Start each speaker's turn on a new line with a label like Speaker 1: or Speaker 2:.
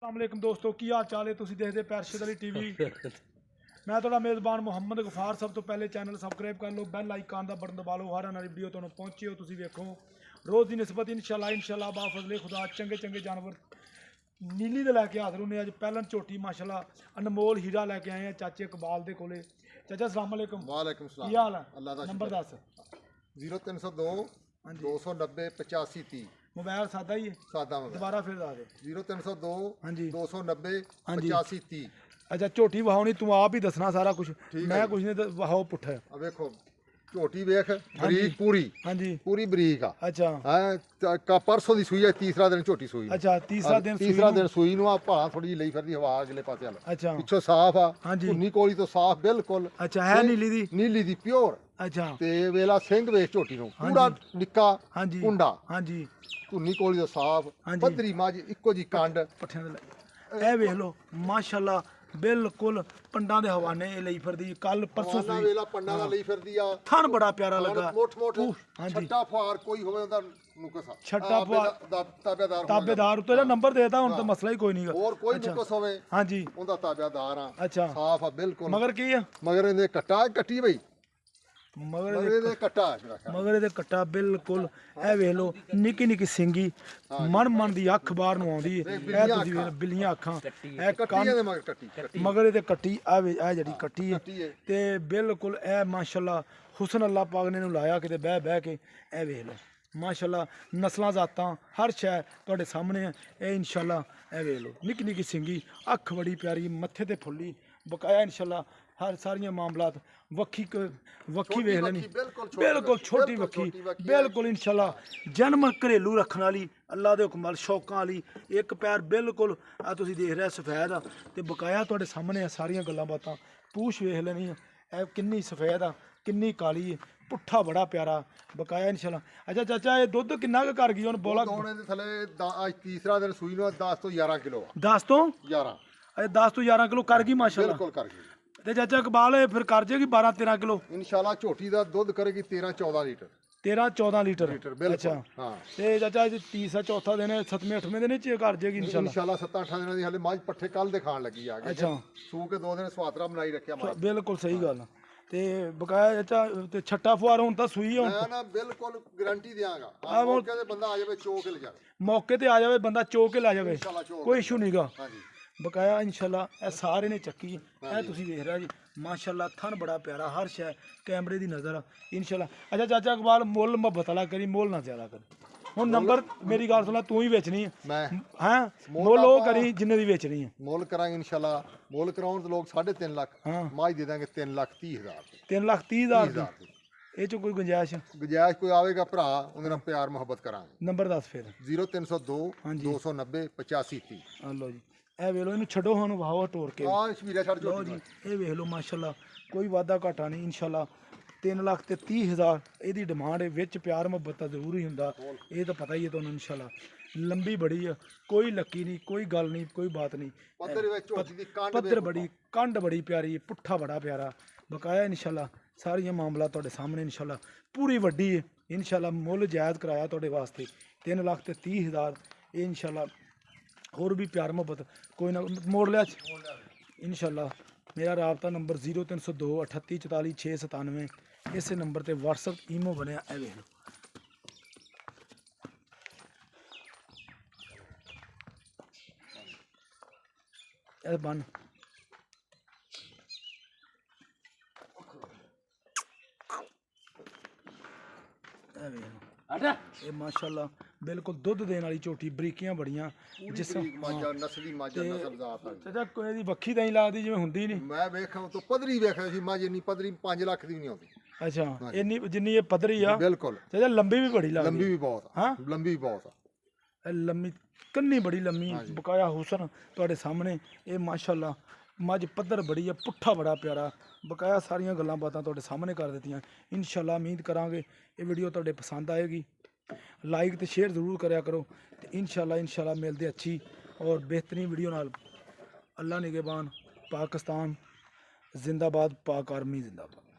Speaker 1: अस्सलामुअलैकुम दोस्तों की हाल चाल है तुसीं देखदे पैरशद अली टीवी मैं थोड़ा मेज़बान मुहम्मद गफार। सब तो पहले चैनल सबसक्राइब कर लो, बैल आइकन का बटन दबा लो, हर आने वाली वीडियो तुहानूं पहुंचे हो तुसीं वेखो रोज़ की निस्बत इंशाल्लाह बाफजले खुदा चंगे चंगे जानवर नीली दे लैके हाजिर होने। अज पहलन झोटी माशाल्लाह अनमोल हीरा लैके आए हैं चाचे इकबाल दे कोले। चाचा अस्सलाम वालेकुम।
Speaker 2: वालेकुम सलाम।
Speaker 1: की हाल है?
Speaker 2: अल्लाह दा
Speaker 1: नंबर दस।
Speaker 2: 0302 290 85 30
Speaker 1: मोबाइल सादा ही है?
Speaker 2: सादा मोबाइल।
Speaker 1: दोबारा फिर दस दो।
Speaker 2: 0302
Speaker 1: हाँ जी
Speaker 2: 290
Speaker 1: हाँ जी
Speaker 2: 85 30।
Speaker 1: अच्छा झोटी वहाओ नहीं तू आप ही दसना सारा कुछ, मैं कुछ नहीं वहाओ पुट्ठा है।
Speaker 2: अब देखो झोटी वेख
Speaker 1: हाँ जी
Speaker 2: बरीक पूरी
Speaker 1: हाँ जी
Speaker 2: पूरी बरीक आ।
Speaker 1: अच्छा
Speaker 2: है का परसों दी सूई है, तीसरा दिन झोटी सूई है।
Speaker 1: अच्छा तीसरा दिन
Speaker 2: तीसरा दिन सूई नु आ भाला थोड़ी जी लई फिरदी हवा अगले पासे हल
Speaker 1: अच्छा
Speaker 2: पिछो साफ आ।
Speaker 1: हाँ जी
Speaker 2: धुन्नी कोली तो साफ बिल्कुल।
Speaker 1: अच्छा है नीली दी?
Speaker 2: नीली दी प्योर।
Speaker 1: अच्छा
Speaker 2: ते वेला सिंह वेख झोटी नु
Speaker 1: हाँ
Speaker 2: पूरा
Speaker 1: जी
Speaker 2: निक्का
Speaker 1: हाँ जी
Speaker 2: कुंडा
Speaker 1: हाँ जी
Speaker 2: धुन्नी कोली तो साफ
Speaker 1: हाँ जी
Speaker 2: पद्धरी मज इक्को जी कंड।
Speaker 1: पट्ठियां दे ले ए वेख लो माशाल्लाह बिल्कुल पंडां दे हवाने ए ਲਈ ਫਿਰਦੀ ਕੱਲ ਪਰਸੋਂ
Speaker 2: ਨਾ
Speaker 1: ਸੂਈ
Speaker 2: ਵੇਲਾ ਪੰਡਾ ਦਾ ਲਈ ਫਿਰਦੀ ਆ।
Speaker 1: ਥਣ ਬੜਾ ਪਿਆਰਾ ਲੱਗਾ
Speaker 2: ਮੋਠ ਮੋਠ
Speaker 1: ਹਾਂ ਜੀ
Speaker 2: ਛੱਟਾ ਫਾਰ ਕੋਈ ਹੋਵੇ ਉਹਦਾ ਨੁਕਸ
Speaker 1: ਛੱਟਾ ਫੁਆਰ
Speaker 2: ਤਾਬੇਦਾਰ
Speaker 1: ਤਾਬੇਦਾਰ ਉੱਤੇ ਦਾ ਨੰਬਰ ਦੇਤਾ ਹੁਣ ਤਾਂ ਮਸਲਾ ਹੀ ਕੋਈ ਨਹੀਂਗਾ।
Speaker 2: ਹੋਰ ਕੋਈ ਨੁਕਸ ਹੋਵੇ
Speaker 1: ਹਾਂ ਜੀ
Speaker 2: ਉਹਦਾ ਤਾਬੇਦਾਰ ਆ।
Speaker 1: ਅੱਛਾ
Speaker 2: ਸਾਫ ਆ ਬਿਲਕੁਲ।
Speaker 1: ਮਗਰ ਕੀ ਆ?
Speaker 2: ਮਗਰ ਇਹਦੇ ਕੱਟਾ ਕੱਟੀ ਬਈ
Speaker 1: ਮਗਰ
Speaker 2: ਮਗਰ ਇਹਦੇ ਕੱਟਾ
Speaker 1: ਮਗਰ ਇਹਦੇ ਕੱਟਾ ਬਿਲਕੁਲ ਇਹ ਵੇਖ ਲਓ ਨਿੱਕੀ ਨਿੱਕੀ ਸਿੰਗੀ ਮਨ ਮਨ ਦੀ ਅੱਖ ਬਾਹਰ ਨੂੰ ਆਉਂਦੀ ਹੈ। ਇਹ ਤੁਸੀਂ ਵੇਖ ਬਿੱਲੀਆਂ ਅੱਖਾਂ ਇਹ
Speaker 2: ਕੱਟੀ ਇਹਦੇ ਮਗਰ ਕੱਟੀ
Speaker 1: ਮਗਰ ਇਹਦੇ ਕੱਟੀ ਆ ਵੇ ਇਹ ਜਿਹੜੀ ਕੱਟੀ ਹੈ
Speaker 2: ਕੱਟੀ ਹੈ
Speaker 1: ਤੇ ਬਿਲਕੁਲ ਇਹ ਮਾਸ਼ਾਅੱਲਾ ਹੁਸਨ ਅੱਲਾਹ ਪਾਕ ਨੇ ਨੂੰ ਲਾਇਆ ਕਿਤੇ ਬਹਿ ਬਹਿ ਕੇ। ਇਹ ਵੇਖ ਲਓ ਮਾਸ਼ਾਅੱਲਾ ਨਸਲਾਂ ਜ਼ਾਤਾਂ ਹਰ ਸ਼ੈ ਤੁਹਾਡੇ ਸਾਹਮਣੇ ਹੈ। ਇਹ ਇਨਸ਼ਾਅੱਲਾ ਇਹ ਵੇਖ ਲਓ ਨਿੱਕੀ ਨਿੱਕੀ ਸਿੰਗੀ ਅੱਖ ਬੜੀ ਪਿਆਰੀ ਮੱਥੇ ਤੇ ਫੁੱਲੀ ਬਕਾਇਆ ਇਨਸ਼ਾਅੱਲਾ ਹਰ ਸਾਰੀਆਂ ਮਾਮਲਾਤ ਵੱਖੀ ਵੱਖੀ ਵੇਖ ਲੈਣੀ ਬਿਲकुल ਛੋਟੀ ਵੱਖੀ ਬਿਲकुल ਇਨਸ਼ਾਅੱਲਾ ਜਨਮ ਘਰੇਲੂ ਰੱਖਣ ਵਾਲੀ ਅੱਲਾ ਦੇ ਹੁਕਮ ਨਾਲ ਸ਼ੌਕਾਂ ਵਾਲੀ ਇੱਕ ਪੈਰ ਬਿਲकुल ਆ ਤੁਸੀਂ ਦੇਖ ਰਹੇ ਸਫੈਦ ਆ ਤੇ ਬਕਾਇਆ ਤੁਹਾਡੇ ਸਾਹਮਣੇ ਆ ਸਾਰੀਆਂ ਗੱਲਾਂ ਬਾਤਾਂ। ਪੂਛ ਵੇਖ ਲੈਣੀ ਆ ਇਹ ਕਿੰਨੀ ਸਫੈਦ ਆ ਕਿੰਨੀ ਕਾਲੀ ਹੈ ਪੁੱਠਾ ਬੜਾ ਪਿਆਰਾ ਬਕਾਇਆ ਇਨਸ਼ਾਅੱਲਾ। ਅੱਛਾ ਚਾਚਾ ਇਹ ਦੁੱਧ ਕਿੰਨਾ ਕੁ ਕਰ ਗਈ ਹੁਣ ਬੋਲਾ?
Speaker 2: ਦੋਣੇ ਦੇ ਥੱਲੇ ਅੱਜ ਤੀਸਰਾ ਦਿਨ ਸੂਈ ਨੂੰ 10 ਤੋਂ 11 ਕਿਲੋ
Speaker 1: 10 ਤੋਂ
Speaker 2: 11
Speaker 1: ਇਹ 10 ਤੋਂ 11 ਕਿਲੋ ਕਰ ਗਈ ਮਾਸ਼ਾਅੱਲਾ।
Speaker 2: ਬਿਲਕੁਲ ਕਰ ਗਈ
Speaker 1: ਤੇ ਚਾਚਾ ਇਕਬਾਲ ਇਹ ਫਿਰ ਕਰ ਜੇਗੀ 12 13 ਕਿਲੋ
Speaker 2: ਇਨਸ਼ਾਅੱਲਾ। ਝੋਟੀ ਦਾ ਦੁੱਧ ਕਰੇਗੀ 13 14 ਲੀਟਰ
Speaker 1: 13 14 ਲੀਟਰ।
Speaker 2: ਬਿਲਕੁਲ
Speaker 1: ਅੱਛਾ
Speaker 2: ਹਾਂ।
Speaker 1: ਤੇ ਚਾਚਾ ਇਹ ਤੀਸਰਾ ਚੌਥਾ ਦਿਨ ਹੈ 7ਵੇਂ 8ਵੇਂ ਦਿਨ ਚ ਕਰ ਜੇਗੀ ਇਨਸ਼ਾਅੱਲਾ।
Speaker 2: ਇਨਸ਼ਾਅੱਲਾ 7-8 ਦਿਨਾਂ ਦੀ ਹਲੇ ਮੱਝ ਪੱਠੇ ਕੱਲ ਦੇ ਖਾਣ ਲੱਗੀ ਆ ਕੇ।
Speaker 1: ਅੱਛਾ
Speaker 2: ਸੂ ਕੇ 2 ਦਿਨ ਸਵਾਤਰਾ ਬਣਾਈ ਰੱਖਿਆ ਮੱਝ।
Speaker 1: ਬਿਲਕੁਲ ਸਹੀ ਗੱਲ ਤੇ ਬਕਾਇਆ ਚਾਚਾ ਤੇ ਛੱਟਾ ਫੁਆਰ ਹੁਣ ਤਾਂ ਸੂਈ ਹੁਣ
Speaker 2: ਮੈਂ ਨਾ ਬਿਲਕੁਲ ਗਾਰੰਟੀ ਦਿਆਂਗਾ ਆ ਮੌਕੇ ਤੇ ਬੰਦਾ ਆ ਜਾਵੇ ਚੋਕ ਲੈ ਜਾਵੇ
Speaker 1: ਮੌਕੇ ਤੇ ਆ ਜਾਵੇ ਬੰਦਾ ਚੋਕ ਕੇ ਲੈ ਜਾਵੇ
Speaker 2: ਇਨਸ਼ਾਅੱਲਾ ਚੋਕ
Speaker 1: ਕੋਈ ਇਸ਼ੂ ਨਹੀਂਗਾ।
Speaker 2: ਹਾਂਜੀ
Speaker 1: ਬਕਾਇਆ ਇਨਸ਼ਾਅੱਲਾ ਇਹ ਸਾਰੇ ਨੇ ਚੱਕੀ ਇਹ ਤੁਸੀਂ ਦੇਖ ਰਹੇ ਜੀ ਮਾਸ਼ਾਅੱਲਾ ਥਣ ਬੜਾ ਪਿਆਰਾ ਹਰ ਸ਼ੈ ਕੈਮਰੇ ਦੀ ਨਜ਼ਰ ਇਨਸ਼ਾਅੱਲਾ। ਅੱਛਾ ਚਾਚਾ ਇਕਬਾਲ ਮੁੱਲ ਮੁਹੱਬਤ ਵਾਲਾ ਕਰੀ ਮੁੱਲ ਨਾ ਜ਼ਿਆਦਾ ਕਰ। ਹੁਣ ਨੰਬਰ ਮੇਰੀ ਗੱਲ ਸੁਣਾ ਤੂੰ ਹੀ ਵੇਚਣੀ ਹੈ
Speaker 2: ਮੈਂ
Speaker 1: ਹਾਂ ਮੁੱਲ ਉਹ ਕਰੀ ਜਿੰਨੇ ਦੀ ਵੇਚਣੀ ਹੈ।
Speaker 2: ਮੁੱਲ ਕਰਾਂਗੇ ਇਨਸ਼ਾਅੱਲਾ। ਮੁੱਲ ਕਰਾਉਣ ਤੇ ਲੋਕ 3.5 ਲੱਖ
Speaker 1: ਹਾਂ
Speaker 2: ਮੱਝ ਦੇ ਦਾਂਗੇ 3,30,000
Speaker 1: 3,30,000 ਦੀ ਇਹ ਚ ਕੋਈ ਗੁੰਜਾਇਸ਼?
Speaker 2: ਗੁਜਾਇਸ਼ ਕੋਈ ਆਵੇਗਾ ਭਰਾ ਉਹਦੇ ਨਾਲ ਪਿਆਰ ਮੁਹੱਬਤ ਕਰਾਂਗੇ।
Speaker 1: ਨੰਬਰ ਦੱਸ ਫਿਰ।
Speaker 2: 0302
Speaker 1: ਹਾਂਜੀ
Speaker 2: 290 85 30।
Speaker 1: ਆ ਲਓ ਜੀ ਇਹ ਵੇਖ ਲਓ ਇਹਨੂੰ ਛੱਡੋ ਹੁਣ ਵਾਹਵਾ ਟੋਰ ਕੇ
Speaker 2: ਆ ਸ਼ਬੀਰਾ ਛੱਡ
Speaker 1: ਲਓ
Speaker 2: ਜੋ
Speaker 1: ਜੀ ਇਹ ਵੇਖ ਲਓ ਮਾਸ਼ਾਅੱਲਾ ਕੋਈ ਵਾਧਾ ਘਾਟਾ ਨਹੀਂ ਇਨਸ਼ਾਅੱਲਾ। 3,30,000 ਇਹਦੀ ਡਿਮਾਂਡ ਹੈ। ਵਿੱਚ ਪਿਆਰ ਮੁਹੱਬਤ ਤਾਂ ਜ਼ਰੂਰ ਹੀ ਹੁੰਦਾ ਇਹ ਤਾਂ ਪਤਾ ਹੀ ਹੈ ਤੁਹਾਨੂੰ ਇਨਸ਼ਾਅੱਲਾ। ਲੰਬੀ ਬੜੀ ਆ ਕੋਈ ਲੱਕੀ ਨਹੀਂ ਕੋਈ ਗੱਲ ਨਹੀਂ ਕੋਈ ਬਾਤ ਨਹੀਂ।
Speaker 2: ਪੱਧਰ ਵਿੱਚ ਝੋਟੀ ਦੀ ਕੰਡ
Speaker 1: ਪੱਧਰ ਬੜੀ ਕੰਡ ਬੜੀ ਪਿਆਰੀ ਪੁੱਠਾ ਬੜਾ ਪਿਆਰਾ ਬਕਾਇਆ ਇਨਸ਼ਾਅੱਲਾ। ਸਾਰੀਆਂ ਮਾਮਲਾ ਤੁਹਾਡੇ ਸਾਹਮਣੇ ਇਨਸ਼ਾਅੱਲਾ ਪੂਰੀ ਵੱਡੀ ਹੈ ਇਨਸ਼ਾਅੱਲਾ। ਮੁੱਲ ਜਾਇਜ਼ ਕਰਾਇਆ ਤੁਹਾਡੇ ਵਾਸਤੇ 3,30,000 ਇਹ ਇਨਸ਼ਾਅੱਲਾ। ਹੋਰ ਵੀ ਪਿਆਰ ਮੁਹੱਬਤ ਕੋਈ ਨਾ ਮੋੜ ਲਿਆ ਇਨਸ਼ਾਅੱਲਾ। ਮੇਰਾ ਰਾਬਤਾ ਨੰਬਰ 0302 38 44 697 ਇਸੇ ਨੰਬਰ ਤੇ WhatsApp ਈਮੋ ਬਣਿਆ ਇਹ ਵੇਖ ਲਓ। ਇਹ ਬਣ ਇਹ ਵੇਖ ਲਓ ਇਹ ਮਾਸ਼ਾਅੱਲਾ ਬਿਲकुल ਦੁੱਧ ਦੇਣ ਵਾਲੀ ਝੋਟੀ ਬਰੀਕੀਆਂ ਬੜੀਆਂ ਜਿਸ
Speaker 2: ਮਾਜਾ ਨਸਲੀ ਮਾਜਾ ਨਸਲ ਜ਼ਾਤ ਆ।
Speaker 1: ਚਾਚਾ ਕੋਈ ਦੀ ਵੱਖੀ ਤਾਂ ਹੀ ਲੱਗਦੀ ਜਿਵੇਂ ਹੁੰਦੀ ਨਹੀਂ।
Speaker 2: ਮੈਂ ਵੇਖਾਂ ਤੋਂ ਪੱਧਰੀ ਵੇਖਿਆ ਸੀ ਮੱਝ ਇੰਨੀ ਪੱਧਰੀ 5 ਲੱਖ ਦੀ ਵੀ ਨਹੀਂ ਆਉਂਦੀ।
Speaker 1: ਅੱਛਾ ਇੰਨੀ ਜਿੰਨੀ ਇਹ ਪੱਧਰੀ ਆ
Speaker 2: ਬਿਲਕੁਲ।
Speaker 1: ਚਾਚਾ ਲੰਬੀ ਵੀ ਬੜੀ ਲੱਗਦੀ
Speaker 2: ਲੰਬੀ ਵੀ ਬਹੁਤ ਆ।
Speaker 1: ਹਾਂ
Speaker 2: ਲੰਬੀ ਵੀ ਬਹੁਤ ਆ।
Speaker 1: ਇਹ ਲੰਮੀ ਕੰਨੀ ਬੜੀ ਲੰਮੀ ਬਕਾਇਆ ਹੁਸਨ ਤੁਹਾਡੇ ਸਾਹਮਣੇ ਇਹ ਮਾਸ਼ਾਅੱਲਾ। ਮੱਝ ਪੱਧਰ ਬੜੀ ਆ ਪੁੱਠਾ ਬੜਾ ਪਿਆਰਾ ਬਕਾਇਆ ਸਾਰੀਆਂ ਗੱਲਾਂ ਬਾਤਾਂ ਤੁਹਾਡੇ ਸਾਹਮਣੇ ਕਰ ਦਿੱਤੀਆਂ ਇਨਸ਼ਾਅੱਲਾ। ਉਮੀਦ ਕਰਾਂਗੇ ਇਹ ਵੀਡੀਓ ਤੁਹਾਡੇ ਪਸੰਦ ਆਏਗੀ। ਲਾइक तो शेयर ज़रूर करा करो तो इंशाल्लाह मिलते अच्छी और बेहतरीन वीडियो नाल। अल्लाह निगहबान। पाकिस्तान जिंदाबाद। पाक आर्मी जिंदाबाद।